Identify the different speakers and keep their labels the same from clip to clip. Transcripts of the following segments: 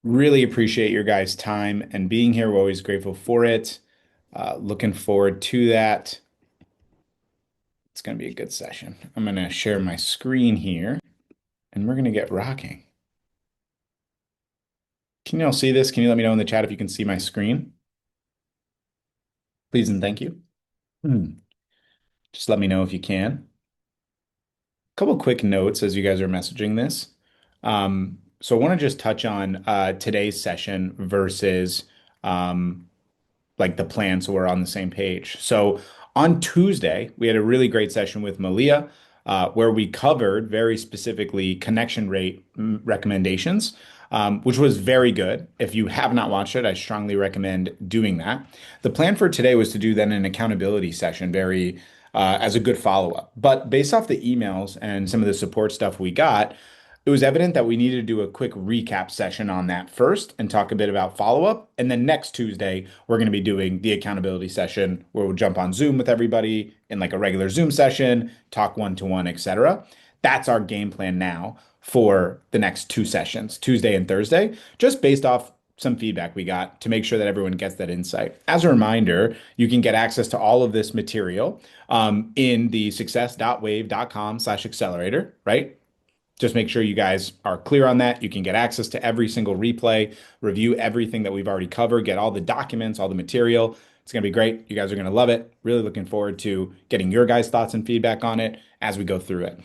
Speaker 1: Really appreciate your guys' time and being here. We're always grateful for it. Looking forward to that. It's going to be a good session. I'm going to share my screen here and we're going to get rocking. Can you all see this? Can you let me know in the chat if you can see my screen? Please and thank you. Hmm. Just let me know if you can. A couple quick notes as you guys are messaging this. So I want to just touch on today's session versus like the plan so we're on the same page. So on Tuesday, we had a really great session with Malia where we covered very specifically connection rate recommendations, which was very good. If you have not watched it, I strongly recommend doing that. The plan for today was to do then an accountability session, very as a good follow-up. But based off the emails and some of the support stuff we got, it was evident that we needed to do a quick recap session on that first and talk a bit about follow-up. And then next Tuesday, we're going to be doing the accountability session where we'll jump on Zoom with everybody in like a regular Zoom session, talk one-to-one, etc. That's our game plan now for the next two sessions, Tuesday and Thursday, just based off some feedback we got to make sure that everyone gets that insight. As a reminder, you can get access to all of this material in the success.wave.com/accelerator, right? Just make sure you guys are clear on that. You can get access to every single replay, review everything that we've already covered, get all the documents, all the material. It's going to be great. You guys are going to love it. Really looking forward to getting your guys' thoughts and feedback on it as we go through it.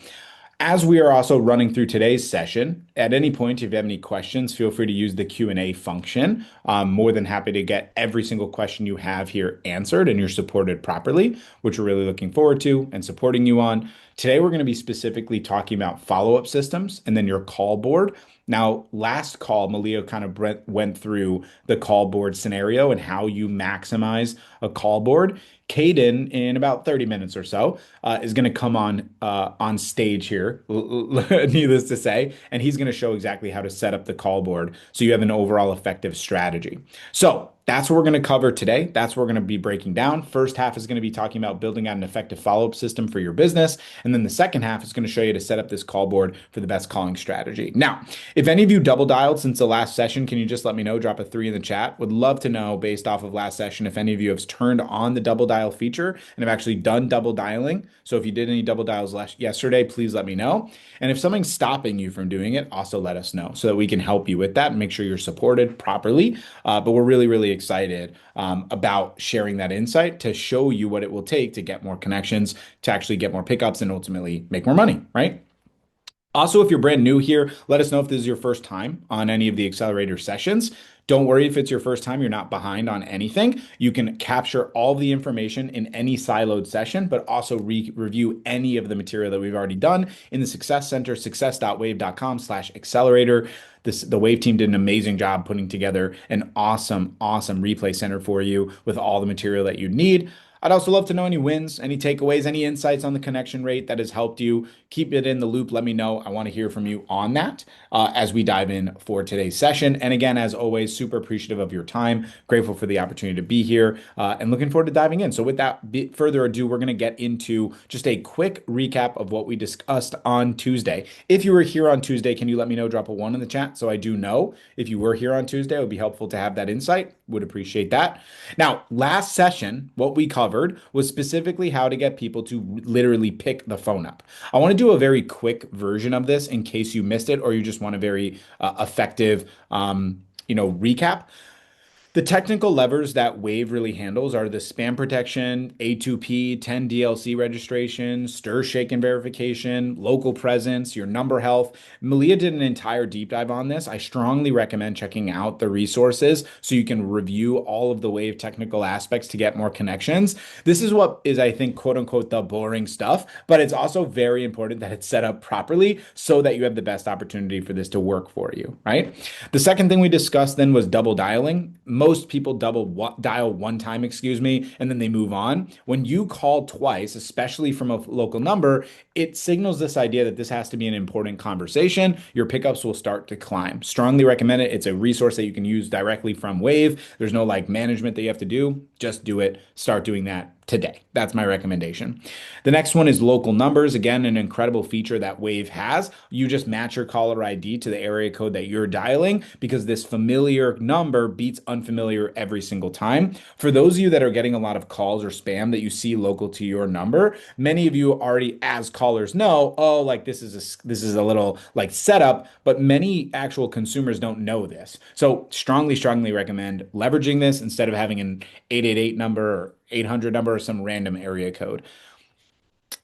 Speaker 1: As we are also running through today's session, at any point, if you have any questions, feel free to use the Q&A function. I'm more than happy to get every single question you have here answered and you're supported properly, which we're really looking forward to and supporting you on. Today, we're going to be specifically talking about follow-up systems and then your call board. Now, last call, Malia kind of went through the call board scenario and how you maximize a call board. Caden, in about 30 minutes or so, is going to come on stage here, needless to say, and he's going to show exactly how to set up the call board so you have an overall effective strategy. So that's what we're going to cover today. That's what we're going to be breaking down. First half is going to be talking about building out an effective follow-up system for your business, and then the second half is going to show you to set up this call board for the best calling strategy. Now, if any of you double dialed since the last session, can you just let me know? Drop a 3 in the chat. Would love to know based off of last session if any of you have turned on the double dial feature and have actually done double dialing. So if you did any double dials yesterday, please let me know. And if something's stopping you from doing it, also let us know so that we can help you with that and make sure you're supported properly. But we're really, really excited about sharing that insight to show you what it will take to get more connections, to actually get more pickups and ultimately make more money, right? Also, if you're brand new here, let us know if this is your first time on any of the accelerator sessions. Don't worry if it's your first time, you're not behind on anything. You can capture all the information in any siloed session, but also review any of the material that we've already done in the Success Center, success.wave.com/accelerator. The Wave team did an amazing job putting together an awesome, awesome replay center for you with all the material that you need. I'd also love to know any wins, any takeaways, any insights on the connection rate that has helped you. Keep it in the loop. Let me know. I want to hear from you on that as we dive in for today's session. And again, as always, super appreciative of your time. Grateful for the opportunity to be here and looking forward to diving in. So without further ado, we're going to get into just a quick recap of what we discussed on Tuesday. If you were here on Tuesday, can you let me know? Drop a 1 in the chat so I do know. If you were here on Tuesday, it would be helpful to have that insight. Would appreciate that. Now, last session, what we covered was specifically how to get people to literally pick the phone up. I want to do a very quick version of this in case you missed it or you just want a very effective, recap. The technical levers that Wave really handles are the spam protection, A2P, 10 DLC registration, stir shake and verification, local presence, your number health. Malia did an entire deep dive on this. I strongly recommend checking out the resources so you can review all of the Wave technical aspects to get more connections. This is what is, I think, quote unquote, the boring stuff, but it's also very important that it's set up properly so that you have the best opportunity for this to work for you, right? The second thing we discussed then was double dialing. Most people dial one time, and then they move on. When you call twice, especially from a local number, it signals this idea that this has to be an important conversation. Your pickups will start to climb. Strongly recommend it. It's a resource that you can use directly from Wave. There's no like management that you have to do. Just do it. Start doing that. today. That's my recommendation. The next one is local numbers. Again, an incredible feature that Wave has. You just match your caller ID to the area code that you're dialing because this familiar number beats unfamiliar every single time. For those of you that are getting a lot of calls or spam that you see local to your number, many of you already as callers know, oh, like this is a little like setup, but many actual consumers don't know this. So strongly recommend leveraging this instead of having an 888 number or 800 number or some random area code.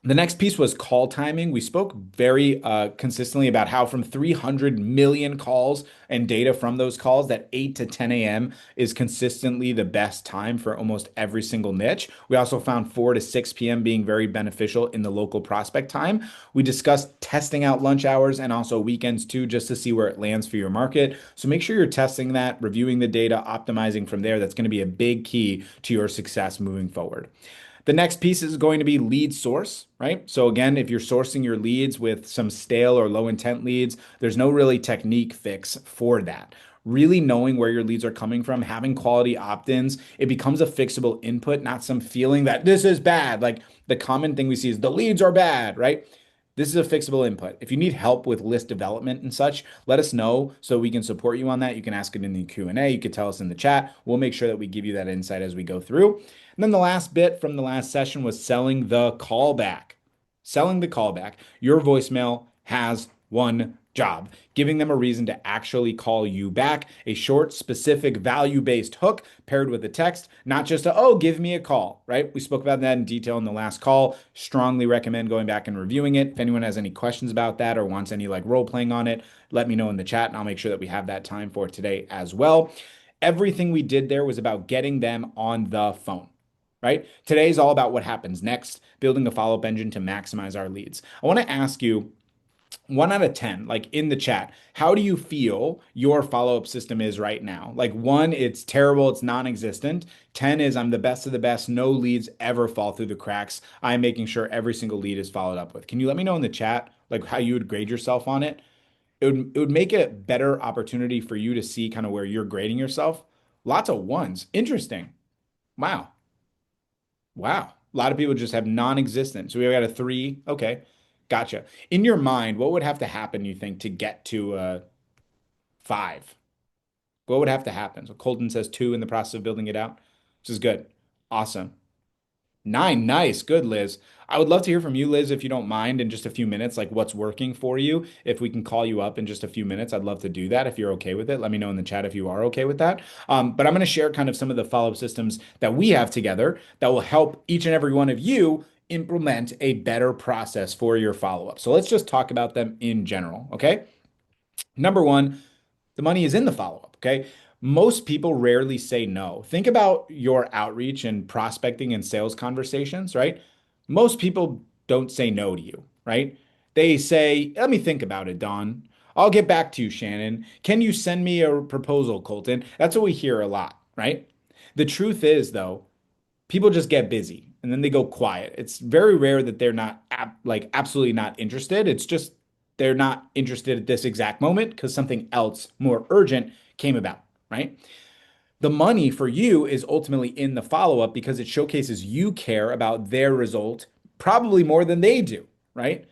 Speaker 1: The next piece was call timing. We spoke very consistently about how from 300 million calls and data from those calls, that 8 to 10 a.m. is consistently the best time for almost every single niche. We also found 4 to 6 p.m. being very beneficial in the local prospect time. We discussed testing out lunch hours and also weekends too, just to see where it lands for your market. So make sure you're testing that, reviewing the data, optimizing from there. That's going to be a big key to your success moving forward. The next piece is going to be lead source, right? So again, if you're sourcing your leads with some stale or low intent leads, there's no really technique fix for that. Really knowing where your leads are coming from, having quality opt-ins, it becomes a fixable input, not some feeling that this is bad. Like the common thing we see is the leads are bad, right? This is a fixable input. If you need help with list development and such, let us know so we can support you on that. You can ask it in the Q&A. You could tell us in the chat. We'll make sure that we give you that insight as we go through. And then the last bit from the last session was selling the callback. Selling the callback. Your voicemail has one job, giving them a reason to actually call you back, a short, specific, value-based hook paired with a text, not just a, oh, give me a call, right? We spoke about that in detail in the last call. Strongly recommend going back and reviewing it. If anyone has any questions about that or wants any like role playing on it, let me know in the chat and I'll make sure that we have that time for today as well. Everything we did there was about getting them on the phone. Right? Today is all about what happens next, building a follow-up engine to maximize our leads. I want to ask you 1 out of 10, like in the chat, how do you feel your follow-up system is right now? Like 1, it's terrible, it's non-existent. 10 is I'm the best of the best, no leads ever fall through the cracks. I'm making sure every single lead is followed up with. Can you let me know in the chat like how you would grade yourself on it? It would make a better opportunity for you to see kind of where you're grading yourself. Lots of ones. Interesting. Wow. Wow. A lot of people just have non-existent. So we got a 3. Okay. Gotcha. In your mind, what would have to happen, you think, to get to a 5? What would have to happen? So Colton says 2 in the process of building it out, which is good. Awesome. 9, nice. Good, Liz. I would love to hear from you, Liz, if you don't mind, in just a few minutes, like what's working for you. If we can call you up in just a few minutes, I'd love to do that. If you're okay with it, let me know in the chat if you are okay with that. But I'm going to share kind of some of the follow-up systems that we have together that will help each and every one of you implement a better process for your follow-up. So let's just talk about them in general, okay? Number 1, the money is in the follow-up, okay? Most people rarely say no. Think about your outreach and prospecting and sales conversations, right? Most people don't say no to you, right? They say, let me think about it, Don. I'll get back to you, Shannon. Can you send me a proposal, Colton? That's what we hear a lot, right? The truth is, though, people just get busy and then they go quiet. It's very rare that they're not like absolutely not interested. It's just they're not interested at this exact moment because something else more urgent came about, right? The money for you is ultimately in the follow-up because it showcases you care about their result probably more than they do, right?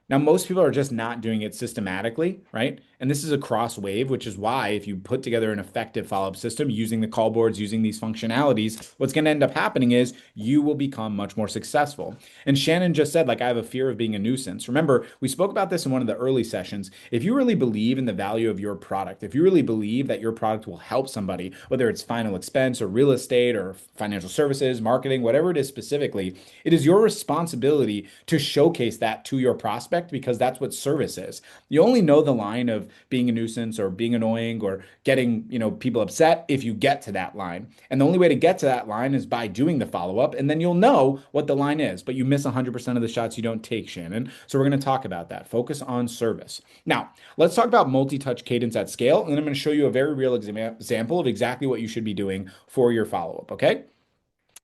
Speaker 1: Now, most people are just not doing it systematically, right? And this is across Wave, which is why if you put together an effective follow-up system using the call boards, using these functionalities, what's going to end up happening is you will become much more successful. And Shannon just said, like, I have a fear of being a nuisance. Remember, we spoke about this in one of the early sessions. If you really believe in the value of your product, if you really believe that your product will help somebody, whether it's final expense or real estate or financial services, marketing, whatever it is specifically, it is your responsibility to showcase that to your prospect because that's what service is. You only know the line of being a nuisance or being annoying or getting, people upset if you get to that line. And the only way to get to that line is by doing the follow-up, and then you'll know what the line is, but you miss 100% of the shots you don't take, Shannon. So we're going to talk about that. Focus on service. Now, let's talk about multi-touch cadence at scale, and then I'm going to show you a very real example of exactly what you should be doing for your follow-up, okay?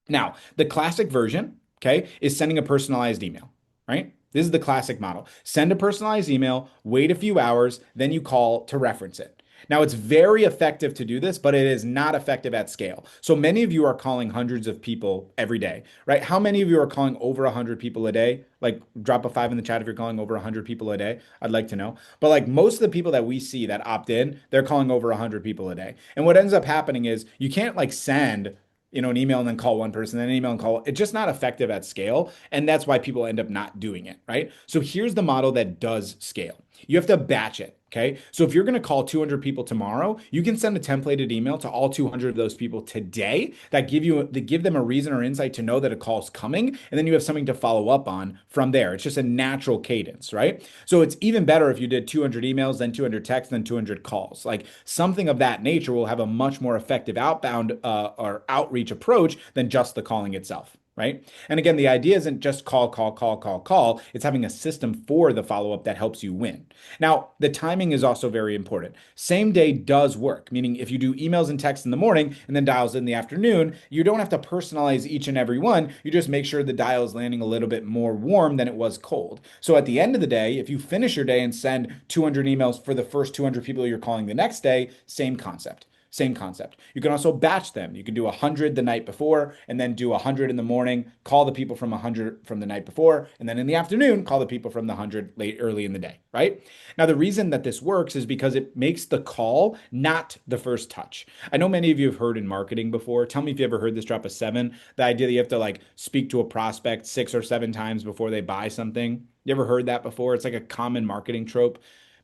Speaker 1: Now, the classic version, okay, is sending a personalized email, right? This is the classic model. Send a personalized email, wait a few hours, then you call to reference it. Now, it's very effective to do this, but it is not effective at scale. So many of you are calling hundreds of people every day, right? How many of you are calling over 100 people a day? Like, drop a five in the chat if you're calling over 100 people a day. I'd like to know. But like most of the people that we see that opt in, they're calling over 100 people a day. And what ends up happening is you can't like send an email and then call one person, then an email and call. It's just not effective at scale. And that's why people end up not doing it, right? So here's the model that does scale. You have to batch it. Okay. So if you're going to call 200 people tomorrow, you can send a templated email to all 200 of those people today that give them a reason or insight to know that a call is coming. And then you have something to follow up on from there. It's just a natural cadence, right? So it's even better if you did 200 emails, then 200 texts, then 200 calls. Like something of that nature will have a much more effective outbound or outreach approach than just the calling itself. Right. And again, the idea isn't just call, call, call, call, call. It's having a system for the follow up that helps you win. Now, the timing is also very important. Same day does work, meaning if you do emails and texts in the morning and then dials in the afternoon, you don't have to personalize each and every one. You just make sure the dial is landing a little bit more warm than it was cold. So at the end of the day, if you finish your day and send 200 emails for the first 200 people you're calling the next day, same concept. Same concept. You can also batch them. You can do 100 the night before and then do 100 in the morning, call the people from 100 from the night before, and then in the afternoon, call the people from the 100 late early in the day, right? Now, the reason that this works is because it makes the call not the first touch. I know many of you have heard in marketing before. Tell me if you ever heard this drop a seven, the idea that you have to like speak to a prospect 6 or 7 times before they buy something. You ever heard that before? It's like a common marketing trope.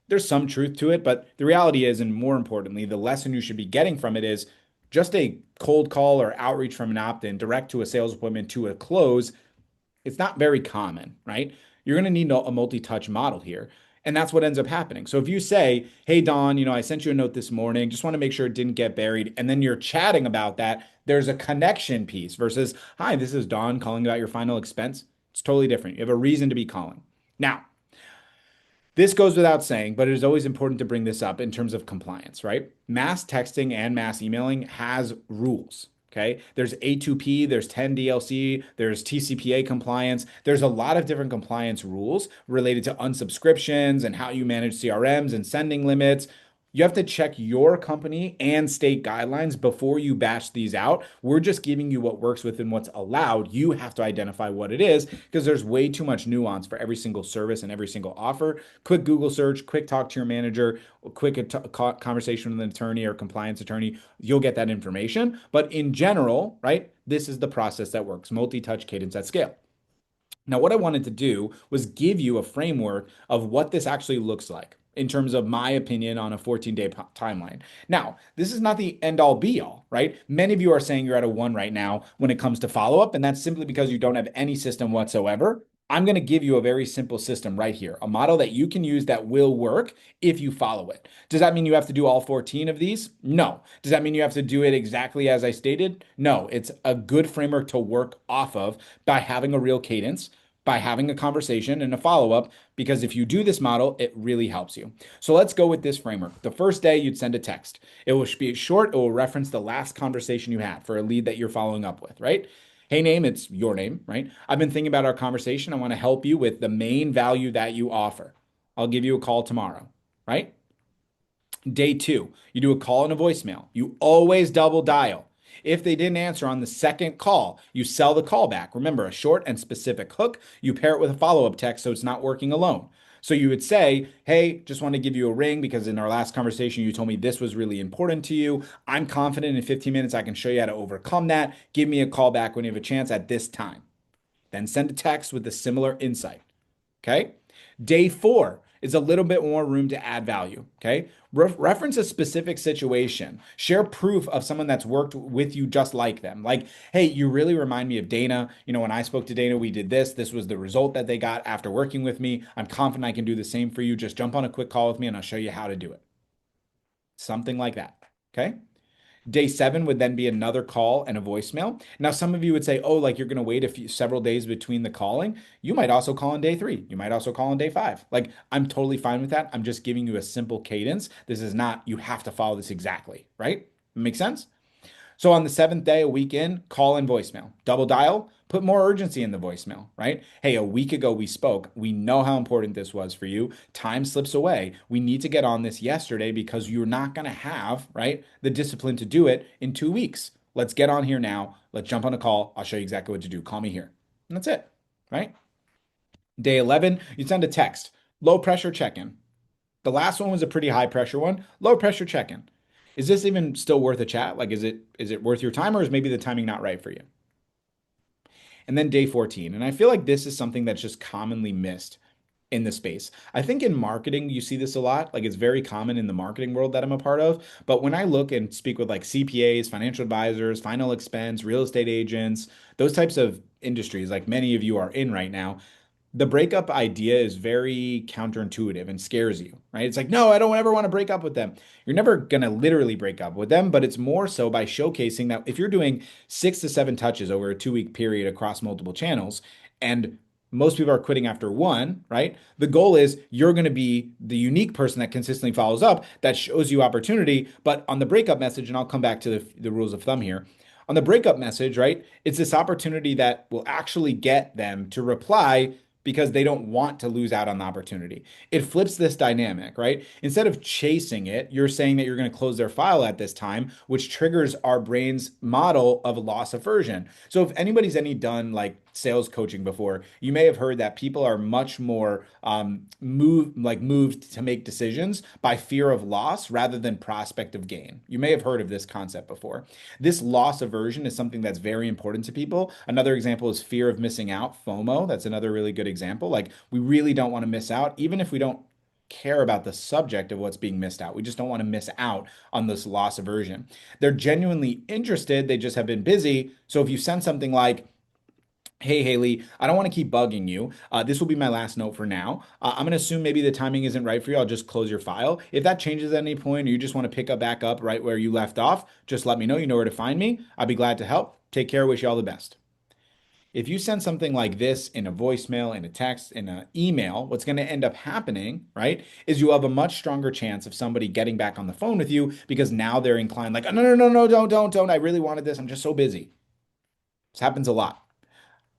Speaker 1: There's some truth to it, but the reality is, and more importantly, the lesson you should be getting from it is just a cold call or outreach from an opt-in direct to a sales appointment to a close. It's not very common, right? You're going to need a multi-touch model here. And that's what ends up happening. So if you say, hey, Don, I sent you a note this morning, just want to make sure it didn't get buried. And then you're chatting about that, there's a connection piece versus, hi, this is Don calling about your final expense. It's totally different. You have a reason to be calling. Now, this goes without saying, but it is always important to bring this up in terms of compliance, right? Mass texting and mass emailing has rules. Okay. There's A2P, there's 10 DLC, there's TCPA compliance. There's a lot of different compliance rules related to unsubscriptions and how you manage CRMs and sending limits. You have to check your company and state guidelines before you batch these out. We're just giving you what works within what's allowed. You have to identify what it is because there's way too much nuance for every single service and every single offer. Quick Google search, quick talk to your manager, quick conversation with an attorney or compliance attorney. You'll get that information. But in general, right, this is the process that works. Multi-touch cadence at scale. Now, what I wanted to do was give you a framework of what this actually looks like in terms of my opinion on a 14-day timeline. Now, this is not the end all be all, right? Many of you are saying you're at a 1 right now when it comes to follow up, and that's simply because you don't have any system whatsoever. I'm going to give you a very simple system right here, a model that you can use that will work if you follow it. Does that mean you have to do all 14 of these? No. Does that mean you have to do it exactly as I stated? No. It's a good framework to work off of by having a real cadence, by having a conversation and a follow-up, because if you do this model, it really helps you. So let's go with this framework. The first day you'd send a text. It will be short. It will reference the last conversation you had for a lead that you're following up with, right? Hey, name, it's your name, right? I've been thinking about our conversation. I want to help you with the main value that you offer. I'll give you a call tomorrow, right? Day 2, you do a call and a voicemail. You always double dial. If they didn't answer on the second call, you sell the call back. Remember, a short and specific hook. You pair it with a follow-up text so it's not working alone. So you would say, hey, just want to give you a ring because in our last conversation, you told me this was really important to you. I'm confident in 15 minutes I can show you how to overcome that. Give me a call back when you have a chance at this time. Then send a text with a similar insight. Okay. Day 4 is a little bit more room to add value. Okay. Reference a specific situation. Share proof of someone that's worked with you just like them. Like, hey, you really remind me of Dana. When I spoke to Dana, we did this. This was the result that they got after working with me. I'm confident I can do the same for you. Just jump on a quick call with me and I'll show you how to do it. Something like that. Okay. Day 7 would then be another call and a voicemail. Now, some of you would say, oh, like you're going to wait several days between the calling. You might also call on day 3. You might also call on day 5. Like, I'm totally fine with that. I'm just giving you a simple cadence. This is not, you have to follow this exactly, right? Make sense? So on the seventh day, a week in, call in voicemail, double dial, put more urgency in the voicemail, right? Hey, a week ago we spoke. We know how important this was for you. Time slips away. We need to get on this yesterday because you're not going to have, right, the discipline to do it in 2 weeks. Let's get on here now. Let's jump on a call. I'll show you exactly what to do. Call me here. And that's it, right? Day 11, you send a text, low pressure check in. The last one was a pretty high pressure one, low pressure check in. Is this even still worth a chat? Like, is it worth your time, or is maybe the timing not right for you? And then day 14. And I feel like this is something that's just commonly missed in the space. I think in marketing, you see this a lot. Like it's very common in the marketing world that I'm a part of. But when I look and speak with like CPAs, financial advisors, final expense, real estate agents, those types of industries, like many of you are in right now, the breakup idea is very counterintuitive and scares you, right? It's like, no, I don't ever want to break up with them. You're never going to literally break up with them, but it's more so by showcasing that if you're doing 6 to 7 touches over a 2 week period across multiple channels, and most people are quitting after one, right? The goal is you're going to be the unique person that consistently follows up, that shows you opportunity. But on the breakup message, and I'll come back to the rules of thumb here. On the breakup message, right? It's this opportunity that will actually get them to reply because they don't want to lose out on the opportunity. It flips this dynamic, right? Instead of chasing it, you're saying that you're going to close their file at this time, which triggers our brain's model of loss aversion. So if anybody's done like sales coaching before, you may have heard that people are much more moved to make decisions by fear of loss rather than prospect of gain. You may have heard of this concept before. This loss aversion is something that's very important to people. Another example is fear of missing out, FOMO. That's another really good example. Like we really don't want to miss out, even if we don't care about the subject of what's being missed out. We just don't want to miss out on this loss aversion. They're genuinely interested, they just have been busy. So if you send something like, hey, Haley, I don't want to keep bugging you. This will be my last note for now. I'm going to assume maybe the timing isn't right for you. I'll just close your file. If that changes at any point or you just want to pick up back up right where you left off, just let me know. You know where to find me. I'll be glad to help. Take care. Wish you all the best. If you send something like this in a voicemail, in a text, in an email, what's going to end up happening, right, is you have a much stronger chance of somebody getting back on the phone with you because now they're inclined like, oh, no, no, no, no, don't. I really wanted this. I'm just so busy. This happens a lot.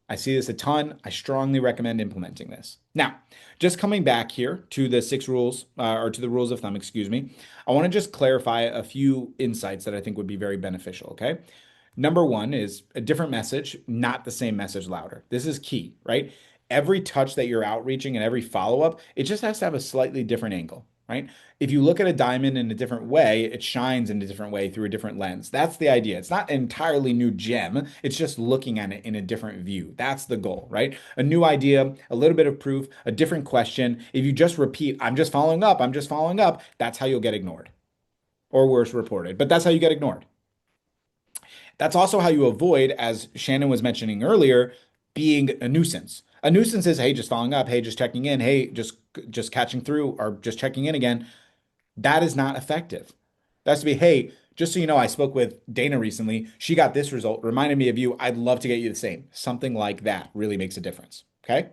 Speaker 1: I see this a ton. I strongly recommend implementing this. Now, just coming back here to the six rules, or to the rules of thumb, excuse me, I want to just clarify a few insights that I think would be very beneficial, okay? Number one is a different message, not the same message louder. This is key, right? Every touch that you're outreaching and every follow-up, it just has to have a slightly different angle, right? If you look at a diamond in a different way, it shines in a different way through a different lens. That's the idea. It's not an entirely new gem. It's just looking at it in a different view. That's the goal, right? A new idea, a little bit of proof, a different question. If you just repeat, I'm just following up, I'm just following up, that's how you'll get ignored or worse, reported. But that's how you get ignored. That's also how you avoid, as Shannon was mentioning earlier, being a nuisance. A nuisance is, hey, just following up, hey, just checking in, hey, just catching through, or just checking in again. That is not effective. That has to be, hey, just so you know, I spoke with Dana recently. She got this result, reminded me of you. I'd love to get you the same. Something like that really makes a difference. Okay.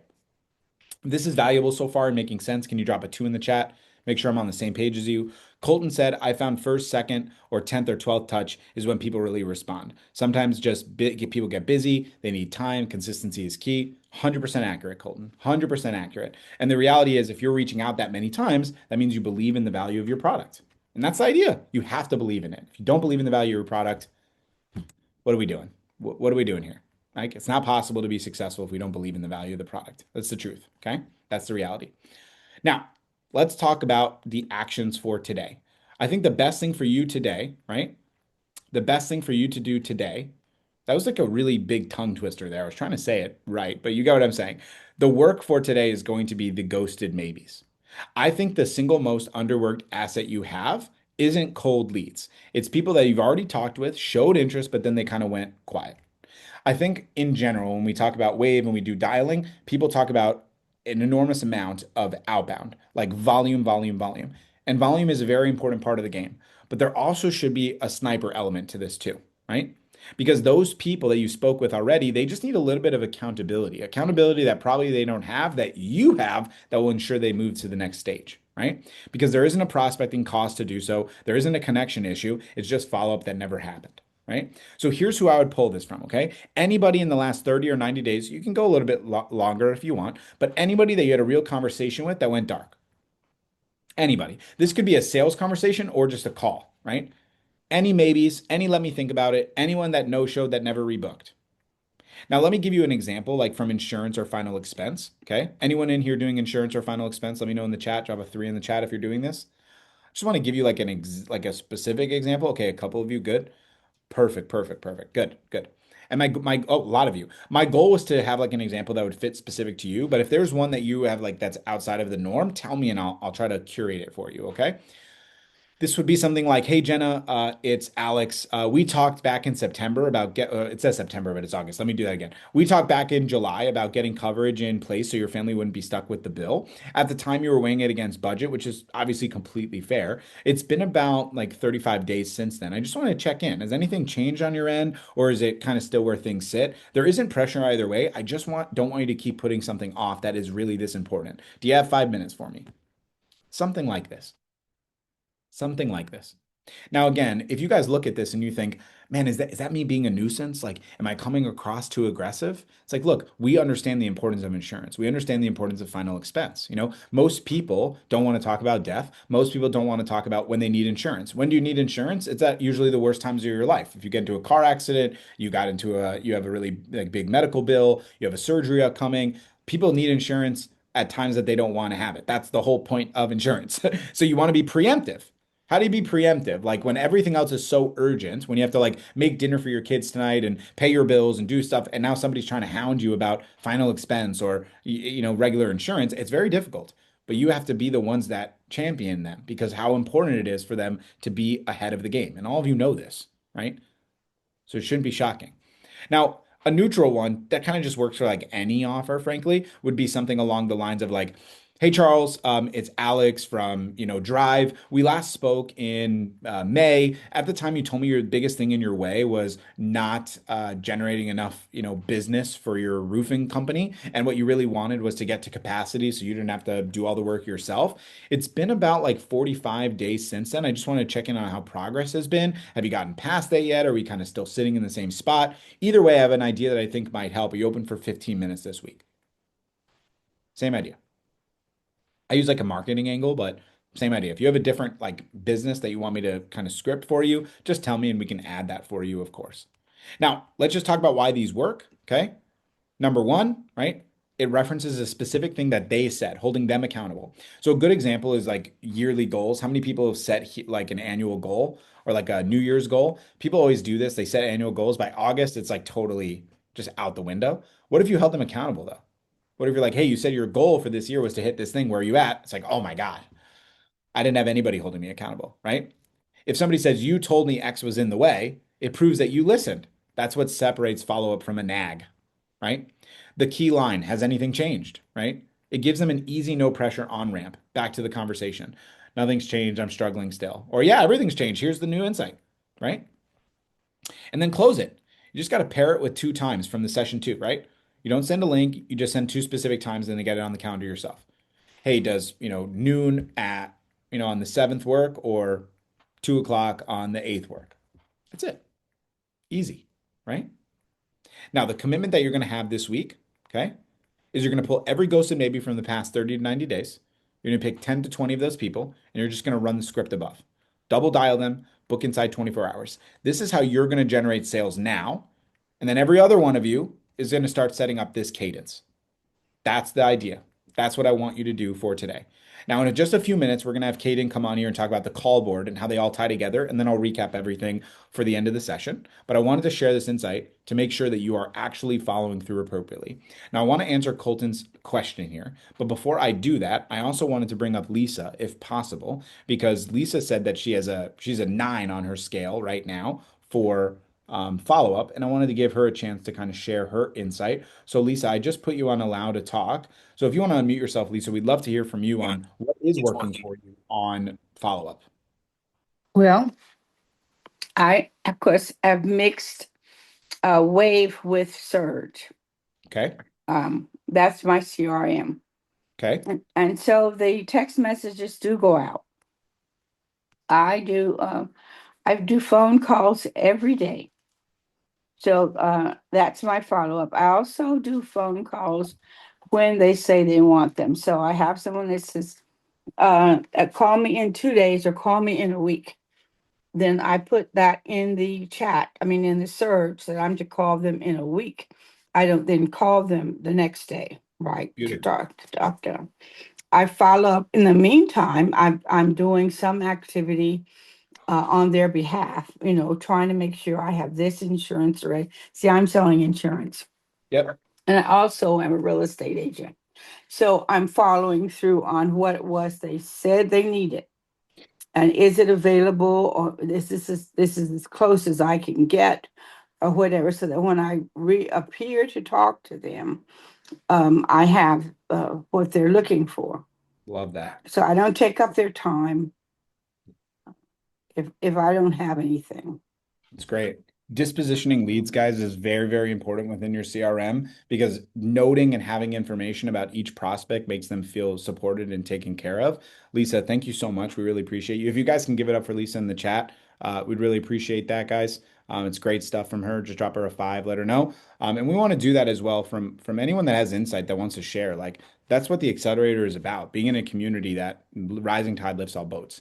Speaker 1: This is valuable so far and making sense. Can you drop a 2 in the chat? Make sure I'm on the same page as you. Colton said, I found first, second, or 10th or 12th touch is when people really respond. Sometimes just people get busy. They need time. Consistency is key. 100% accurate, Colton. 100% accurate. And the reality is, if you're reaching out that many times, that means you believe in the value of your product. And that's the idea. You have to believe in it. If you don't believe in the value of your product, what are we doing? What are we doing here? Like, it's not possible to be successful if we don't believe in the value of the product. That's the truth. Okay. That's the reality. Now, let's talk about the actions for today. I think the best thing for you today, right? The best thing for you to do today, that was like a really big tongue twister there. I was trying to say it right, but you get what I'm saying. The work for today is going to be the ghosted maybes. I think the single most underworked asset you have isn't cold leads. It's people that you've already talked with, showed interest, but then they kind of went quiet. I think in general, when we talk about wave and we do dialing, people talk about an enormous amount of outbound, like volume, volume, volume. And volume is a very important part of the game. But there also should be a sniper element to this too, right? Because those people that you spoke with already, they just need a little bit of accountability, accountability that probably they don't have, that you have, that will ensure they move to the next stage, right? Because there isn't a prospecting cost to do so. There isn't a connection issue. It's just follow up that never happened. right? So here's who I would pull this from, okay? Anybody in the last 30 or 90 days, you can go a little bit lo longer if you want, but anybody that you had a real conversation with that went dark. Anybody. This could be a sales conversation or just a call, right? Any maybes, any let me think about it, anyone that no-showed that never rebooked. Now, let me give you an example, like from insurance or final expense. Okay. Anyone in here doing insurance or final expense? Let me know in the chat. Drop a 3 in the chat if you're doing this. Just want to give you like like a specific example. Okay, a couple of you, good. Perfect, perfect, perfect. Good, good. And a lot of you. My goal was to have like an example that would fit specific to you. But if there's one that you have like that's outside of the norm, tell me and I'll try to curate it for you. Okay. This would be something like, "Hey Jenna, it's Alex. We talked back in September about it says September, but it's August. Let me do that again. We talked back in July about getting coverage in place so your family wouldn't be stuck with the bill. At the time, you were weighing it against budget, which is obviously completely fair. It's been about like 35 days since then. I just want to check in. Has anything changed on your end, or is it kind of still where things sit? There isn't pressure either way. I just don't want you to keep putting something off that is really this important. Do you have 5 minutes for me? Something like this. Something like this. Now, again, if you guys look at this and you think, man, is that me being a nuisance? Like, am I coming across too aggressive? It's like, look, we understand the importance of insurance. We understand the importance of final expense. Most people don't want to talk about death. Most people don't want to talk about when they need insurance. When do you need insurance? It's at usually the worst times of your life. If you get into a car accident, you have a really like big medical bill, you have a surgery upcoming. People need insurance at times that they don't want to have it. That's the whole point of insurance. So you want to be preemptive. How do you be preemptive? Like when everything else is so urgent, when you have to like make dinner for your kids tonight and pay your bills and do stuff, and now somebody's trying to hound you about final expense or regular insurance, it's very difficult. But you have to be the ones that champion them because how important it is for them to be ahead of the game. And all of you know this, right? So it shouldn't be shocking. Now, a neutral one that kind of just works for like any offer, frankly, would be something along the lines of like, "Hey Charles, it's Alex from Drive. We last spoke in May. At the time, you told me your biggest thing in your way was not generating enough business for your roofing company, and what you really wanted was to get to capacity, so you didn't have to do all the work yourself. It's been about like 45 days since then. I just want to check in on how progress has been. Have you gotten past that yet? Are we kind of still sitting in the same spot? Either way, I have an idea that I think might help. Are you open for 15 minutes this week?" Same idea. I use like a marketing angle, but same idea. If you have a different like business that you want me to kind of script for you, just tell me and we can add that for you, of course. Now, let's just talk about why these work, okay? Number one, right? It references a specific thing that they said, holding them accountable. So a good example is like yearly goals. How many people have set like an annual goal or like a New Year's goal? People always do this. They set annual goals. By August, it's like totally just out the window. What if you held them accountable though? What if you're like, "Hey, you said your goal for this year was to hit this thing. Where are you at?" It's like, "Oh my God, I didn't have anybody holding me accountable," right? If somebody says, "You told me X was in the way," it proves that you listened. That's what separates follow up from a nag, right? The key line, "Has anything changed?" Right? It gives them an easy, no pressure on ramp back to the conversation. "Nothing's changed. I'm struggling still." Or, "Yeah, everything's changed. Here's the new insight," right? And then close it. You just got to pair it with 2 times from the session 2, right? You don't send a link, you just send 2 specific times and then get it on the calendar yourself. "Hey, does, noon at, on the 7th work or 2 o'clock on the 8th work?" That's it. Easy, right? Now, the commitment that you're going to have this week, okay, is you're going to pull every ghosted maybe from the past 30 to 90 days. You're going to pick 10 to 20 of those people, and you're just going to run the script above. Double dial them, book inside 24 hours. This is how you're going to generate sales now. And then every other one of you is going to start setting up this cadence. That's the idea. That's what I want you to do for today. Now, in just a few minutes, we're going to have Kaden come on here and talk about the call board and how they all tie together, and then I'll recap everything for the end of the session. But I wanted to share this insight to make sure that you are actually following through appropriately. Now, I want to answer Colton's question here, but before I do that, I also wanted to bring up Lisa, if possible, because Lisa said that she's a 9 on her scale right now for follow up, and I wanted to give her a chance to kind of share her insight. So, Lisa, I just put you on allow to talk. So, if you want to unmute yourself, Lisa, we'd love to hear from you on what is working for you on follow up.
Speaker 2: Well, I, of course, have mixed WAVE with Surge.
Speaker 1: Okay.
Speaker 2: That's my CRM.
Speaker 1: Okay.
Speaker 2: And so the text messages do go out. I do phone calls every day. So that's my follow-up. I also do phone calls when they say they want them. So I have someone that says, call me in 2 days or call me in a week. Then I put that in the chat, I mean, in the search that I'm to call them in a week. I don't then call them the next day, right,
Speaker 1: Beautiful.
Speaker 2: to talk to them. I follow up. In the meantime, I'm doing some activity on their behalf, trying to make sure I have this insurance right. See, I'm selling insurance.
Speaker 1: Yep.
Speaker 2: And I also am a real estate agent. So I'm following through on what it was they said they needed. And is it available, or this is as close as I can get, or whatever, so that when I reappear to talk to them, I have what they're looking for.
Speaker 1: Love that.
Speaker 2: So I don't take up their time if I don't have anything.
Speaker 1: It's great. Dispositioning leads, guys, is very, very important within your CRM because noting and having information about each prospect makes them feel supported and taken care of. Lisa, thank you so much. We really appreciate you. If you guys can give it up for Lisa in the chat, we'd really appreciate that, guys. It's great stuff from her. Just drop her a 5, let her know. And we want to do that as well from anyone that has insight that wants to share. Like that's what the accelerator is about, being in a community that rising tide lifts all boats.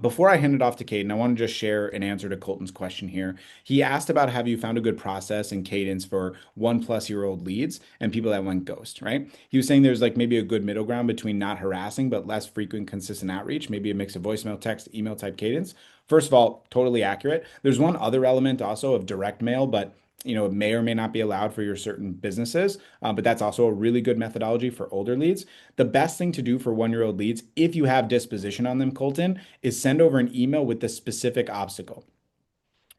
Speaker 1: Before I hand it off to Caden, I want to just share an answer to Colton's question here. He asked about have you found a good process in Cadence for 1+ year old leads and people that went ghost, right? He was saying there's like maybe a good middle ground between not harassing but less frequent, consistent outreach, maybe a mix of voicemail, text, email type cadence. First of all, totally accurate. There's one other element also of direct mail, but it may or may not be allowed for your certain businesses, but that's also a really good methodology for older leads. The best thing to do for 1-year-old leads, if you have disposition on them, Colton, is send over an email with the specific obstacle.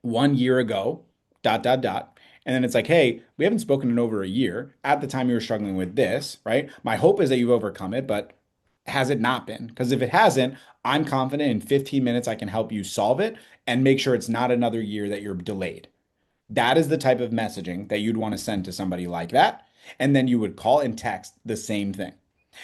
Speaker 1: 1 year ago, dot, dot, dot. And then it's like, hey, we haven't spoken in over a year. At the time you were struggling with this, right? My hope is that you've overcome it, but has it not been? Because if it hasn't, I'm confident in 15 minutes I can help you solve it and make sure it's not another year that you're delayed. That is the type of messaging that you'd want to send to somebody like that. And then you would call and text the same thing.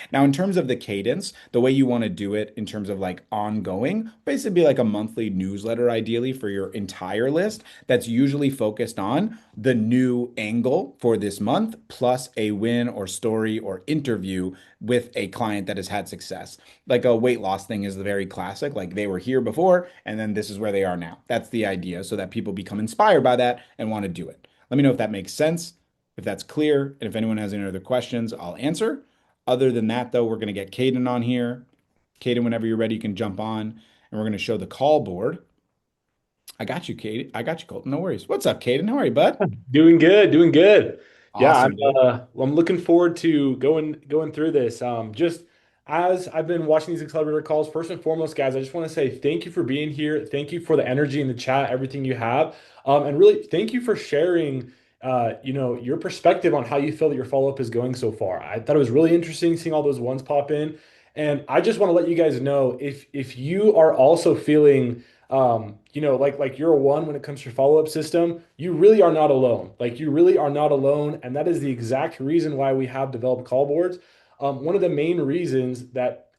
Speaker 1: Now, in terms of the cadence, the way you want to do it in terms of like ongoing, basically be like a monthly newsletter, ideally for your entire list that's usually focused on the new angle for this month, plus a win or story or interview with a client that has had success. Like a weight loss thing is the very classic, like they were here before and then this is where they are now. That's the idea so that people become inspired by that and want to do it. Let me know if that makes sense, if that's clear, and if anyone has any other questions, I'll answer. Other than that, though, we're going to get Caden on here. Caden, whenever you're ready, you can jump on and we're going to show the call board. I got you, Caden. I got you, Colton. No worries. What's up, Caden? How are you, bud?
Speaker 3: Doing good, doing good. Yeah,
Speaker 1: Awesome, dude.
Speaker 3: I'm looking forward to going through this. Just as I've been watching these accelerator calls, first and foremost, guys, I just want to say thank you for being here. Thank you for the energy in the chat, everything you have. And really thank you for sharing your perspective on how you feel that your follow-up is going so far. I thought it was really interesting seeing all those ones pop in. And I just want to let you guys know if you are also feeling like you're a one when it comes to your follow-up system, you really are not alone. Like you really are not alone. And that is the exact reason why we have developed call boards. One of the main reasons that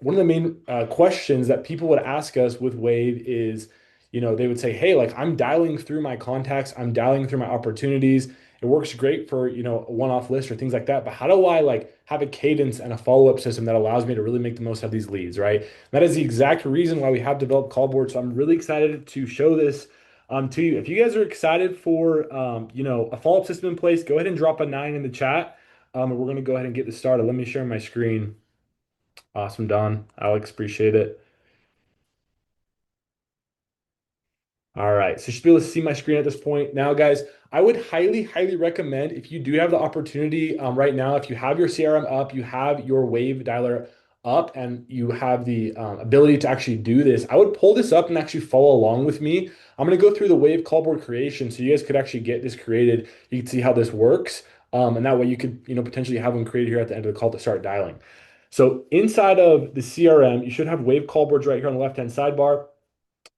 Speaker 3: one of the main questions that people would ask us with Wave is, they would say, hey, like I'm dialing through my contacts, I'm dialing through my opportunities. It works great for, a one-off list or things like that. But how do I like have a cadence and a follow-up system that allows me to really make the most of these leads, right? That is the exact reason why we have developed call boards. So I'm really excited to show this to you. If you guys are excited for a follow-up system in place, go ahead and drop a 9 in the chat. And we're going to go ahead and get this started. Let me share my screen. Awesome, Don. Alex, appreciate it. All right, so you should be able to see my screen at this point. Now, guys, I would highly, highly recommend if you do have the opportunity right now, if you have your CRM up, you have your Wave dialer up, and you have the ability to actually do this, I would pull this up and actually follow along with me. I'm going to go through the Wave call board creation so you guys could actually get this created. You can see how this works, and that way you could potentially have them created here at the end of the call to start dialing. So inside of the CRM, you should have Wave call boards right here on the left-hand sidebar.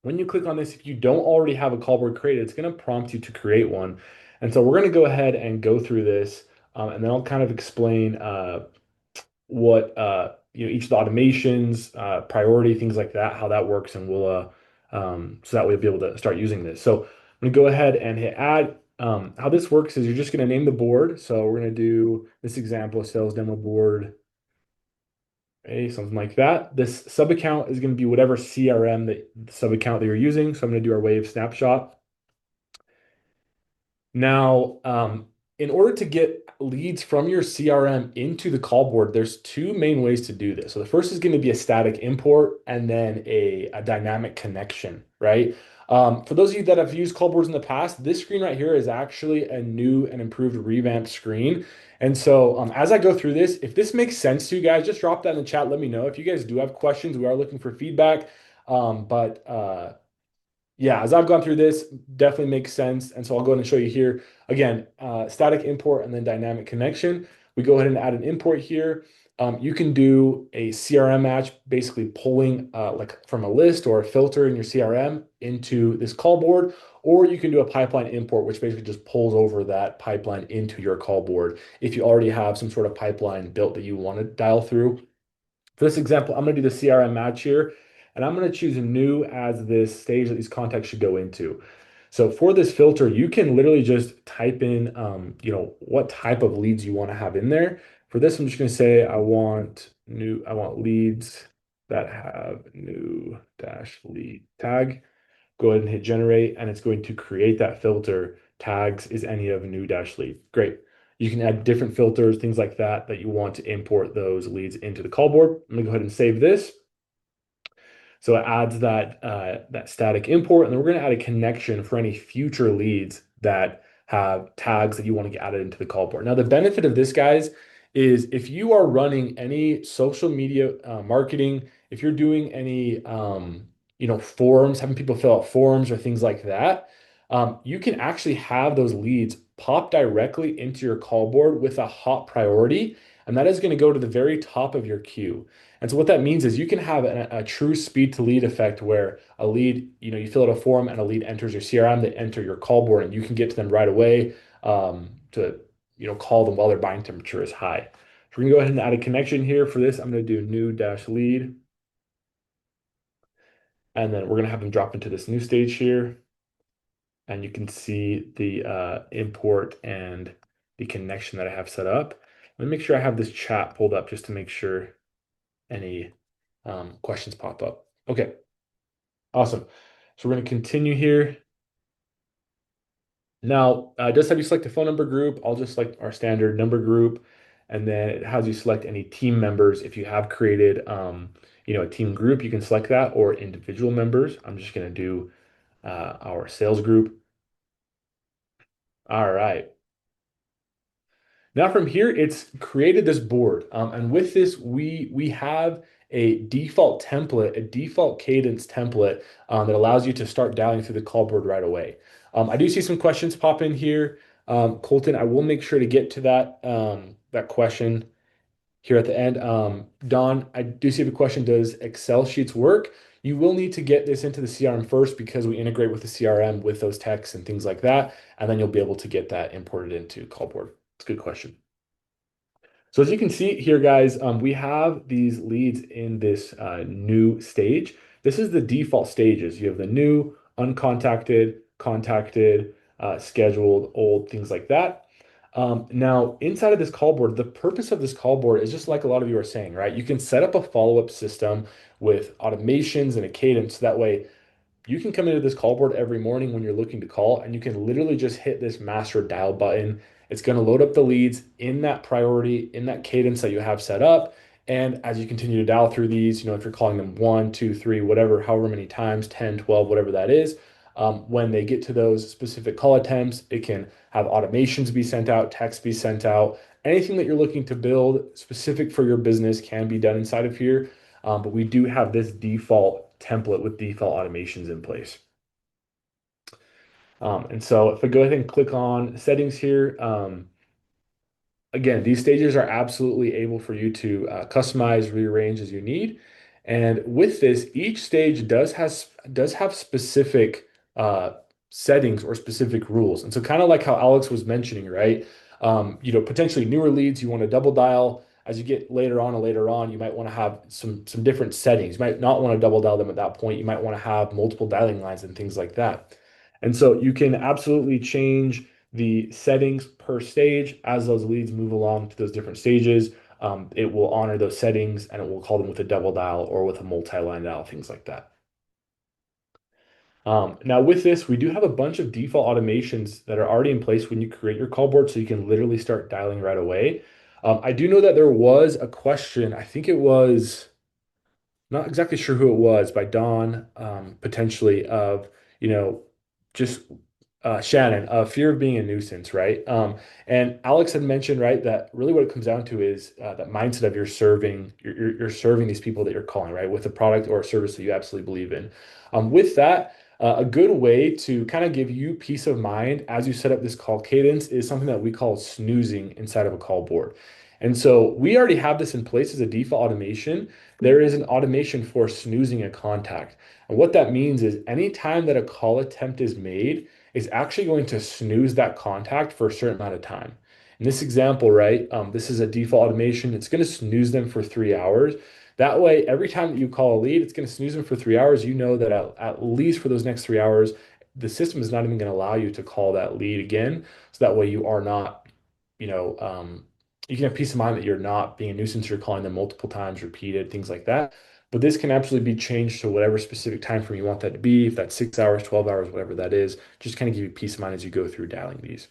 Speaker 3: When you click on this, if you don't already have a call board created, it's going to prompt you to create one. And so we're going to go ahead and go through this, and then I'll kind of explain what each of the automations, priority, things like that, how that works, and we'll so that we'll be able to start using this. So I'm going to go ahead and hit add. how this works is you're just going to name the board. So we're going to do this example, sales demo board, something like that. This sub account is going to be whatever CRM that the sub account that you're using. So I'm going to do our WAVE snapshot. Now, in order to get leads from your CRM into the call board, there's two main ways to do this. So the first is going to be a static import and then a dynamic connection, right? For those of you that have used call boards in the past, this screen right here is actually a new and improved revamped screen. And so as I go through this, if this makes sense to you guys, just drop that in the chat. Let me know. If you guys do have questions, we are looking for feedback. Yeah, as I've gone through this, definitely makes sense. And so I'll go ahead and show you here. Again, static import and then dynamic connection. We go ahead and add an import here. You can do a CRM match, basically pulling like from a list or a filter in your CRM into this call board, or you can do a pipeline import, which basically just pulls over that pipeline into your call board if you already have some sort of pipeline built that you want to dial through. For this example, I'm going to do the CRM match here, and I'm going to choose new as this stage that these contacts should go into. So for this filter, you can literally just type in, what type of leads you want to have in there. For this, I'm just going to say I want leads that have new dash lead tag. Go ahead and hit generate, and it's going to create that filter. Tags is any of new dash lead. Great. You can add different filters, things like that, that you want to import those leads into the call board. I'm gonna go ahead and save this. So it adds that static import, and then we're gonna add a connection for any future leads that have tags that you want to get added into the call board. Now, the benefit of this, guys, is if you are running any social media marketing, if you're doing any forums, having people fill out forums or things like that, you can actually have those leads pop directly into your call board with a hot priority, and that is going to go to the very top of your queue. And so what that means is you can have a true speed to lead effect where a lead, you fill out a form and a lead enters your CRM, they enter your call board, and you can get to them right away to call them while their buying temperature is high. So we're gonna go ahead and add a connection here for this. I'm gonna do new dash lead. And then we're gonna have them drop into this new stage here. And you can see the import and the connection that I have set up. Let me make sure I have this chat pulled up just to make sure any questions pop up. Okay, awesome. So we're going to continue here. Now, it does have you select a phone number group. I'll just select our standard number group, and then it has you select any team members. If you have created, a team group, you can select that, or individual members. I'm just going to do our sales group. All right. Now from here, it's created this board. And with this, we have a default template, a default cadence template that allows you to start dialing through the call board right away. I do see some questions pop in here. Colton, I will make sure to get to that question here at the end. Don, I do see the question, does Excel sheets work? You will need to get this into the CRM first because we integrate with the CRM with those texts and things like that. And then you'll be able to get that imported into call board. It's a good question. So as you can see here, guys, we have these leads in this new stage. This is the default stages. You have the new, uncontacted, contacted, scheduled, old, things like that. Now, inside of this call board, the purpose of this call board is just like a lot of you are saying, right? You can set up a follow-up system with automations and a cadence. So that way you can come into this call board every morning when you're looking to call, and you can literally just hit this master dial button. It's going to load up the leads in that priority, in that cadence that you have set up. And as you continue to dial through these, if you're calling them 1, 2, 3, whatever, however many times, 10, 12, whatever that is, when they get to those specific call attempts, it can have automations be sent out, text be sent out. Anything that you're looking to build specific for your business can be done inside of here. But we do have this default template with default automations in place. And so if I go ahead and click on settings here, again, these stages are absolutely able for you to customize, rearrange as you need. And with this, each stage does have specific settings or specific rules. And so kind of like how Alex was mentioning, right? Potentially newer leads, you want to double dial. As you get later on, you might want to have some different settings. You might not want to double dial them at that point. You might want to have multiple dialing lines and things like that. And so you can absolutely change the settings per stage. As those leads move along to those different stages, it will honor those settings and it will call them with a double dial or with a multi-line dial, things like that. Now with this, we do have a bunch of default automations that are already in place when you create your call board, so you can literally start dialing right away. I do know that there was a question, I think it was not exactly sure who it was, by Don, potentially of, you know, just Shannon, fear of being a nuisance, right? And Alex had mentioned, right, that really what it comes down to is that mindset of you're serving these people that you're calling, right, with a product or a service that you absolutely believe in. With that, a good way to kind of give you peace of mind as you set up this call cadence is something that we call snoozing inside of a call board. And so we already have this in place as a default automation. There is an automation for snoozing a contact. And what that means is anytime that a call attempt is made, it's actually going to snooze that contact for a certain amount of time. In this example, right, this is a default automation. It's going to snooze them for 3 hours. That way, every time that you call a lead, it's going to snooze them for 3 hours. You know that at least for those next 3 hours, the system is not even going to allow you to call that lead again. So that way you are not, you know, you can have peace of mind that you're not being a nuisance. You're calling them multiple times, repeated, things like that. But this can absolutely be changed to whatever specific time frame you want that to be. If that's 6 hours, 12 hours, whatever that is, just kind of give you peace of mind as you go through dialing these.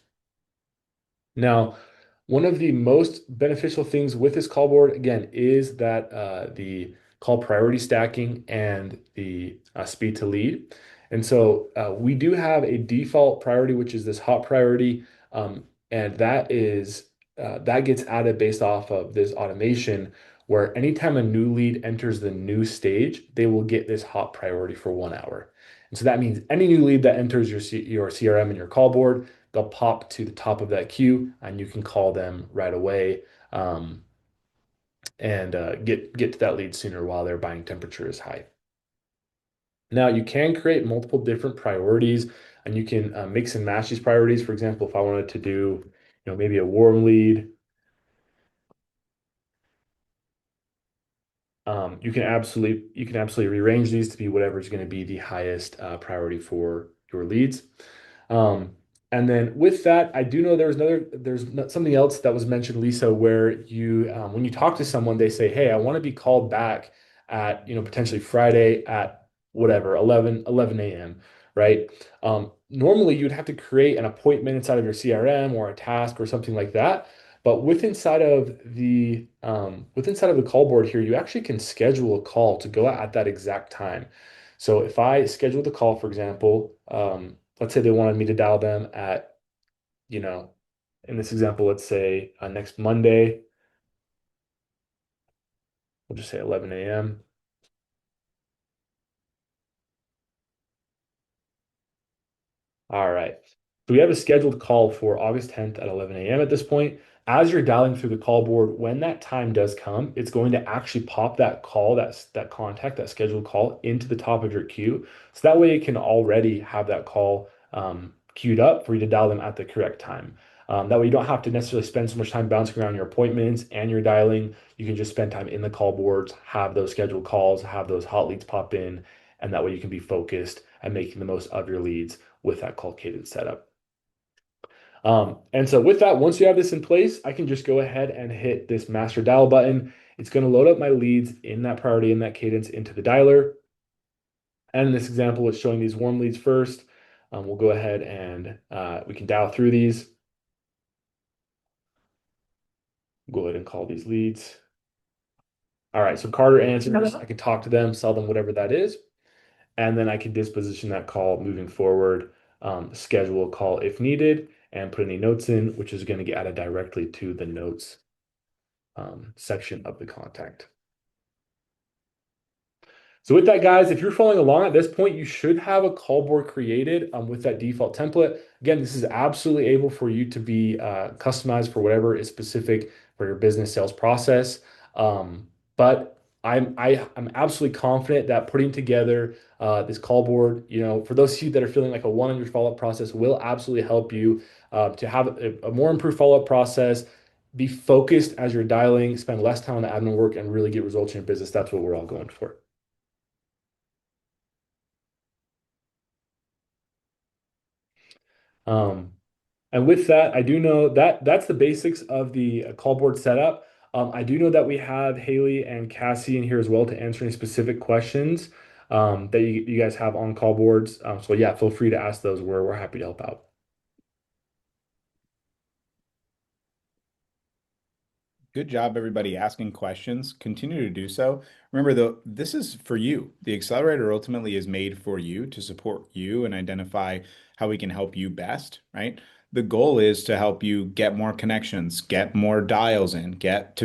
Speaker 3: Now, one of the most beneficial things with this call board, again, is that the call priority stacking and the speed to lead. And so we do have a default priority, which is this hot priority. And that gets added based off of this automation where anytime a new lead enters the new stage, they will get this hot priority for 1 hour. And so that means any new lead that enters your CRM and your call board, they'll pop to the top of that queue and you can call them right away, and get to that lead sooner while their buying temperature is high. Now you can create multiple different priorities and you can mix and match these priorities. For example, if I wanted to do, maybe a warm lead, you can absolutely rearrange these to be whatever is going to be the highest priority for your leads. Um, and then with that, I do know something else that was mentioned, Lisa, where when you talk to someone, they say, "Hey, I want to be called back at, potentially Friday at whatever, 11 a.m." Right? Normally, you'd have to create an appointment inside of your CRM or a task or something like that. But within inside of the call board here, you actually can schedule a call to go out at that exact time. So if I schedule the call, for example, let's say they wanted me to dial them at, you know, in this example, let's say next Monday, we'll just say 11 a.m. All right. So we have a scheduled call for August 10th at 11 a.m. at this point. As you're dialing through the call board, when that time does come, it's going to actually pop that call, that contact, that scheduled call into the top of your queue. So that way it can already have that call queued up for you to dial them at the correct time. That way you don't have to necessarily spend so much time bouncing around your appointments and your dialing. You can just spend time in the call boards, have those scheduled calls, have those hot leads pop in, and that way you can be focused and making the most of your leads with that call cadence setup. And so with that, once you have this in place, I can just go ahead and hit this master dial button. It's going to load up my leads in that priority, in that cadence into the dialer. And in this example, it's showing these warm leads first. We'll go ahead and we can dial through these. Go ahead and call these leads. All right, so Carter answers. I can talk to them, sell them whatever that is. And then I can disposition that call moving forward, schedule a call if needed, and put any notes in, which is going to get added directly to the notes section of the contact. So with that, guys, if you're following along at this point, you should have a call board created with that default template. Again, this is absolutely able for you to be customized for whatever is specific for your business sales process. But I'm absolutely confident that putting together this call board, for those of you that are feeling like a 100 follow-up process will absolutely help you to have a more improved follow-up process, be focused as you're dialing, spend less time on the admin work, and really get results in your business. That's what we're all going for. Um, And with that, I do know that that's the basics of the call board setup. I do know that we have Haley and Cassie in here as well to answer any specific questions that you guys have on call boards. So yeah, feel free to ask those. We're happy to help out.
Speaker 1: Good job, everybody, asking questions. Continue to do so. Remember, though, this is for you. The accelerator ultimately is made for you to support you and identify how we can help you best, right? The goal is to help you get more connections, get more dials in, get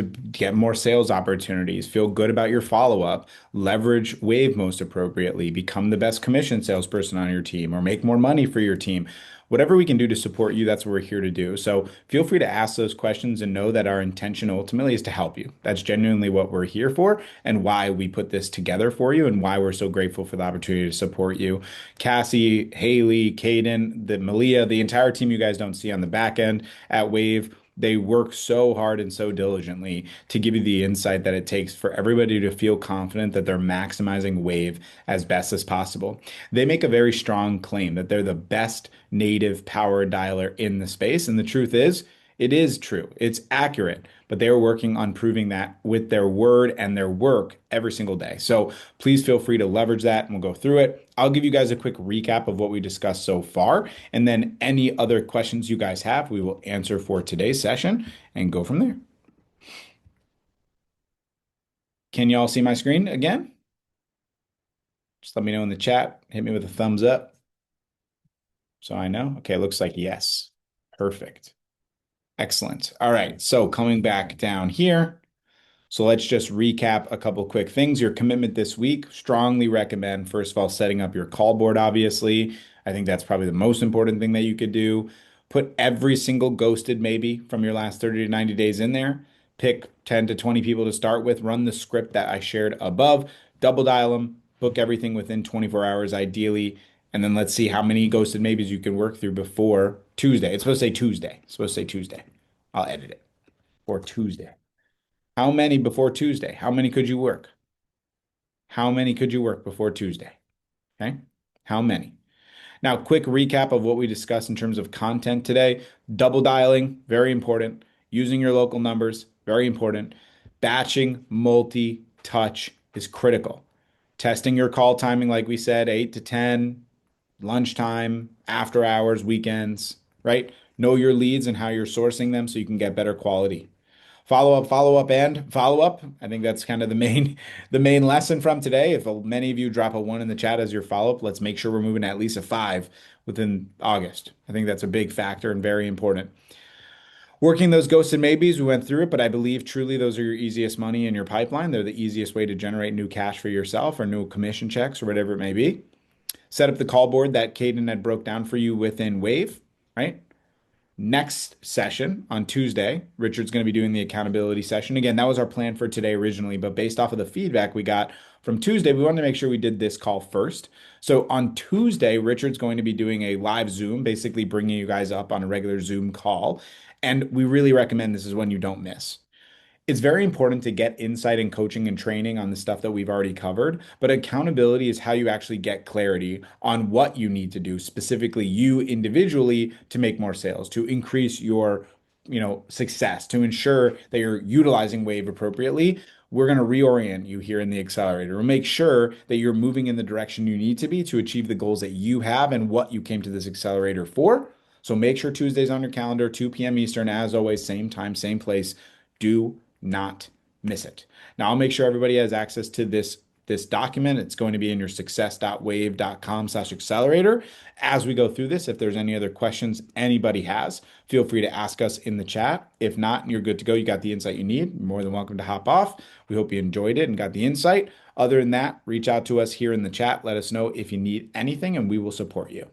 Speaker 1: more sales opportunities, feel good about your follow-up, leverage Wave most appropriately, become the best commission salesperson on your team, or make more money for your team. Whatever we can do to support you, that's what we're here to do. So feel free to ask those questions and know that our intention ultimately is to help you. That's genuinely what we're here for and why we put this together for you and why we're so grateful for the opportunity to support you. Cassie, Haley, Kaden, the Malia, the entire team you guys don't see on the back end at Wave. They work so hard and so diligently to give you the insight that it takes for everybody to feel confident that they're maximizing Wave as best as possible. They make a very strong claim that they're the best native power dialer in the space. And the truth is, it is true. It's accurate, but they're working on proving that with their word and their work every single day. So please feel free to leverage that and we'll go through it. I'll give you guys a quick recap of what we discussed so far. And then any other questions you guys have, we will answer for today's session and go from there. Can you all see my screen again? Just let me know in the chat. Hit me with a thumbs up so I know. Okay, looks like yes. Perfect. Excellent. All right. So coming back down here. So let's just recap a couple quick things. Your commitment this week, strongly recommend, first of all, setting up your call board, obviously. I think that's probably the most important thing that you could do. Put every single ghosted maybe from your last 30 to 90 days in there. Pick 10 to 20 people to start with. Run the script that I shared above. Double dial them. Book everything within 24 hours, ideally. And then let's see how many ghosted maybes you can work through before Tuesday. It's supposed to say Tuesday. It's supposed to say Tuesday. I'll edit it for Tuesday. How many before Tuesday? How many could you work? How many could you work before Tuesday? Okay. How many? Now, quick recap of what we discussed in terms of content today. Double dialing, very important. Using your local numbers, very important. Batching multi-touch is critical. Testing your call timing, like we said, 8 to 10, lunchtime, after hours, weekends, right? Know your leads and how you're sourcing them so you can get better quality. Follow up, and follow up. I think that's kind of the main lesson from today. If many of you drop a 1 in the chat as your follow up, let's make sure we're moving at least a 5 within August. I think that's a big factor and very important. Working those ghosted maybes, we went through it, but I believe truly those are your easiest money in your pipeline. They're the easiest way to generate new cash for yourself or new commission checks or whatever it may be. Set up the call board that Caden had broke down for you within Wave, right? Next session on Tuesday, Richard's going to be doing the accountability session. Again, that was our plan for today originally, but based off of the feedback we got from Tuesday, we wanted to make sure we did this call first. So on Tuesday, Richard's going to be doing a live Zoom, basically bringing you guys up on a regular Zoom call. And we really recommend this is one you don't miss. It's very important to get insight and coaching and training on the stuff that we've already covered, but accountability is how you actually get clarity on what you need to do, specifically you individually to make more sales, to increase your, success, to ensure that you're utilizing Wave appropriately. We're going to reorient you here in the accelerator. We'll make sure that you're moving in the direction you need to be to achieve the goals that you have and what you came to this accelerator for. So make sure Tuesday's on your calendar, 2 p.m. Eastern, as always, same time, same place. Do not miss it. Now, I'll make sure everybody has access to this document. It's going to be in your success.wave.com/accelerator. As we go through this, if there's any other questions anybody has, feel free to ask us in the chat. If not, you're good to go. You got the insight you need. You're more than welcome to hop off. We hope you enjoyed it and got the insight. Other than that, reach out to us here in the chat. Let us know if you need anything and we will support you.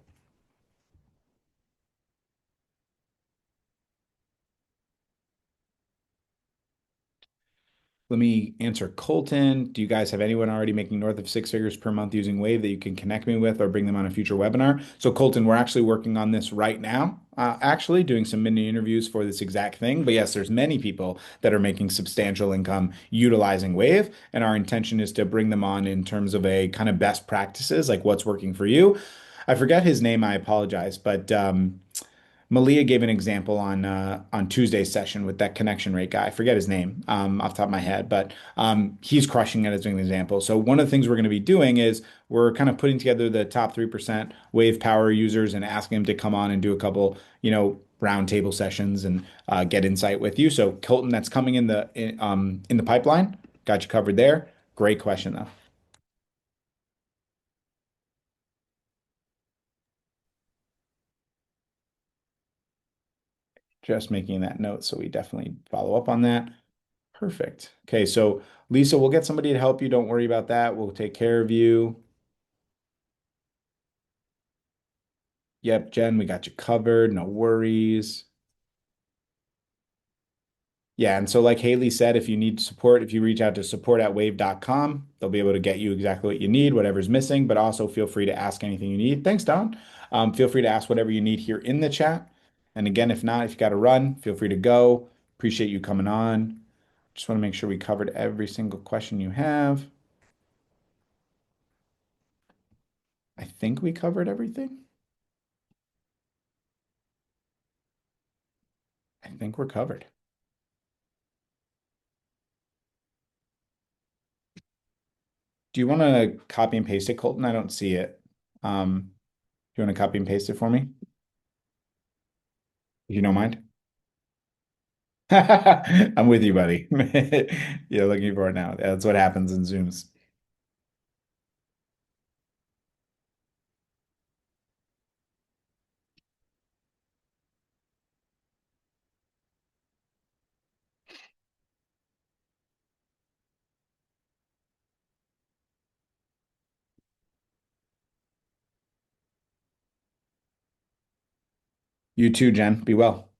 Speaker 1: Let me answer Colton. Do you guys have anyone already making north of 6 figures per month using Wave that you can connect me with or bring them on a future webinar? So Colton, we're actually working on this right now, actually doing some mini interviews for this exact thing. But yes, there's many people that are making substantial income utilizing Wave. And our intention is to bring them on in terms of a kind of best practices, like what's working for you. I forget his name, I apologize, but Malia gave an example on Tuesday's session with that connection rate guy. I forget his name off the top of my head, but he's crushing it as an example. So one of the things we're going to be doing is we're kind of putting together the top 3% Wave Power users and asking them to come on and do a couple, roundtable sessions and get insight with you. So Colton, that's coming in the pipeline. Got you covered there. Great question though. Just making that note, so we definitely follow up on that. Perfect. Okay, so Lisa, we'll get somebody to help you. Don't worry about that. We'll take care of you. Yep, Jen, we got you covered. No worries. Yeah, and so like Haley said, if you need support, if you reach out to support@wave.com, they'll be able to get you exactly what you need, whatever's missing, but also feel free to ask anything you need. Thanks, Don. Feel free to ask whatever you need here in the chat. And again, if not, if you got to run, feel free to go. Appreciate you coming on. Just want to make sure we covered every single question you have. I think we covered everything. I think we're covered. Do you want to copy and paste it, Colton? I don't see it. Do you want to copy and paste it for me? If you don't mind. I'm with you, buddy. Yeah, looking for it now. That's what happens in Zooms. You too, Jen. Be well.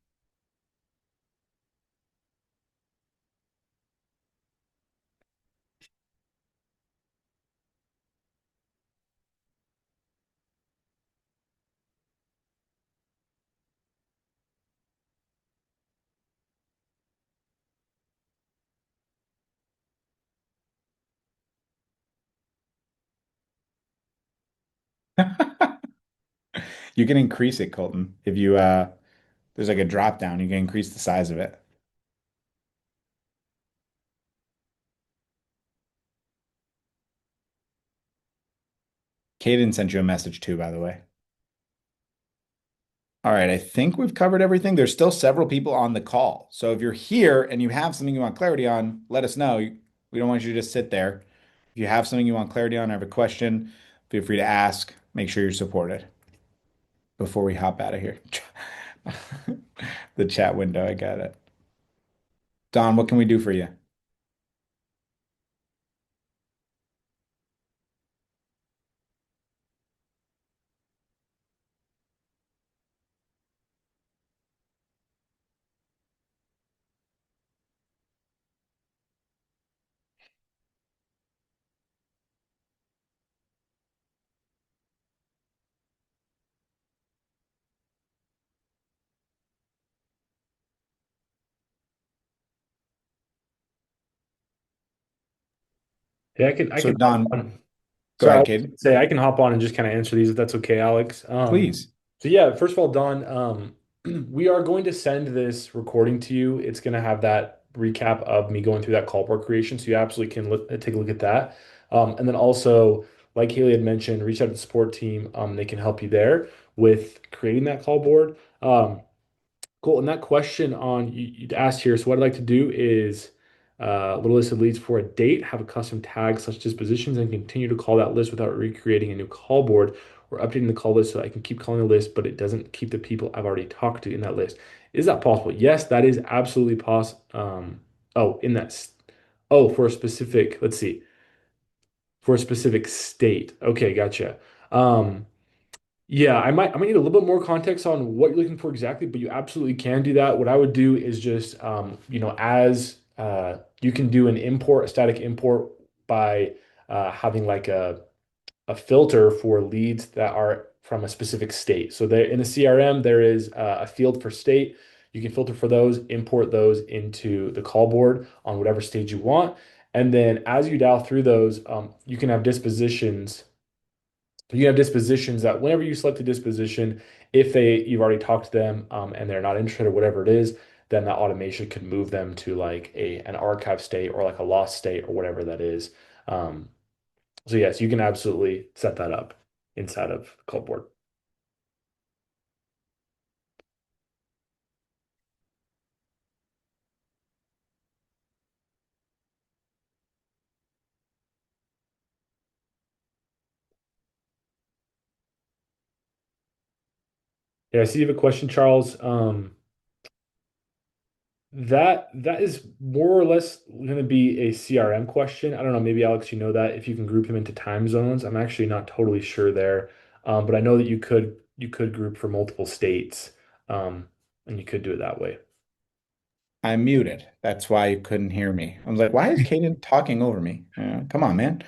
Speaker 1: You can increase it, Colton. If you there's like a drop down, you can increase the size of it. Caden sent you a message too, by the way. All right, I think we've covered everything. There's still several people on the call. So if you're here and you have something you want clarity on, let us know. We don't want you to just sit there. If you have something you want clarity on or have a question, feel free to ask. Make sure you're supported before we hop out of here. The chat window, I got it. Don, what can we do for you?
Speaker 3: Yeah, I
Speaker 1: So
Speaker 3: can hop
Speaker 1: Don,
Speaker 3: on.
Speaker 1: go
Speaker 3: Sorry, I
Speaker 1: ahead,
Speaker 3: was
Speaker 1: Caden.
Speaker 3: gonna say I can hop on and just kind of answer these if that's okay, Alex.
Speaker 1: Please.
Speaker 3: So yeah, first of all, Don, we are going to send this recording to you. It's going to have that recap of me going through that call board creation, so you absolutely can take a look at that. And then also, like Haley had mentioned, reach out to the support team. They can help you there with creating that call board. Cool. And that question on you'd asked here. So what I'd like to do is a little list of leads for a date, have a custom tag such dispositions, and continue to call that list without recreating a new call board or updating the call list so I can keep calling the list, but it doesn't keep the people I've already talked to in that list. Is that possible? Yes, that is absolutely possible. Oh, in that. Oh, for a specific. Let's see. For a specific state. Okay, gotcha. Um, yeah, I might need a little bit more context on what you're looking for exactly, but you absolutely can do that. What I would do is just as you can do an import, a static import by having like a filter for leads that are from a specific state. So there in the CRM, there is a field for state. You can filter for those, import those into the call board on whatever stage you want. And then as you dial through those, you can have dispositions that whenever you select a disposition, If you've already talked to them and they're not interested or whatever it is, then that automation could move them to like an archive state or like a lost state or whatever that is. Um, so yes, you can absolutely set that up inside of Clipboard. Yeah, I see you have a question, Charles. That is more or less going to be a CRM question. I don't know, maybe Alex, you know that if you can group him into time zones. I'm actually not totally sure there, but I know that you could group for multiple states, and you could do it that way.
Speaker 1: I'm muted. That's why you couldn't hear me. I was like, why is Caden talking over me? Come on, man.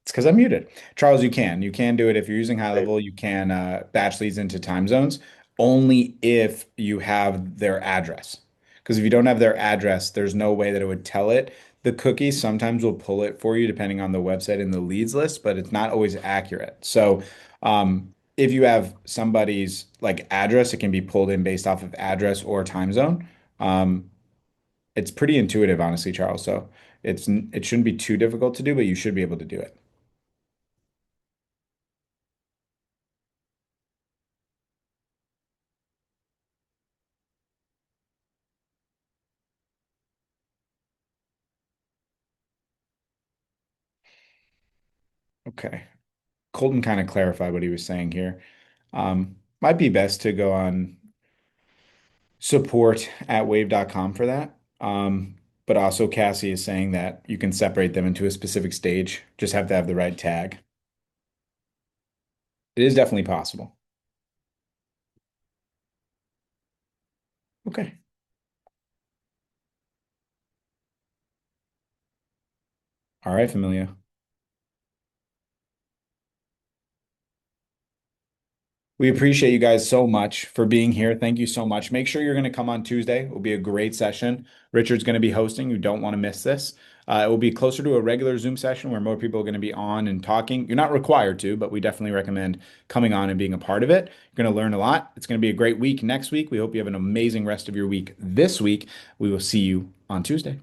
Speaker 1: It's because I'm muted. Charles, you can. You can do it if you're using high
Speaker 3: Right.
Speaker 1: level. You can batch these into time zones only if you have their address. Because if you don't have their address, there's no way that it would tell it. The cookie sometimes will pull it for you depending on the website and the leads list, but it's not always accurate. So if you have somebody's like address, it can be pulled in based off of address or time zone. Um, it's pretty intuitive, honestly, Charles. So it shouldn't be too difficult to do, but you should be able to do it. Okay. Colton kind of clarified what he was saying here. Might be best to go on support at wave.com for that. But also Cassie is saying that you can separate them into a specific stage. Just have to have the right tag. It is definitely possible. Okay. All right, Familia. We appreciate you guys so much for being here. Thank you so much. Make sure you're going to come on Tuesday. It will be a great session. Richard's going to be hosting. You don't want to miss this. It will be closer to a regular Zoom session where more people are going to be on and talking. You're not required to, but we definitely recommend coming on and being a part of it. You're going to learn a lot. It's going to be a great week next week. We hope you have an amazing rest of your week this week. We will see you on Tuesday.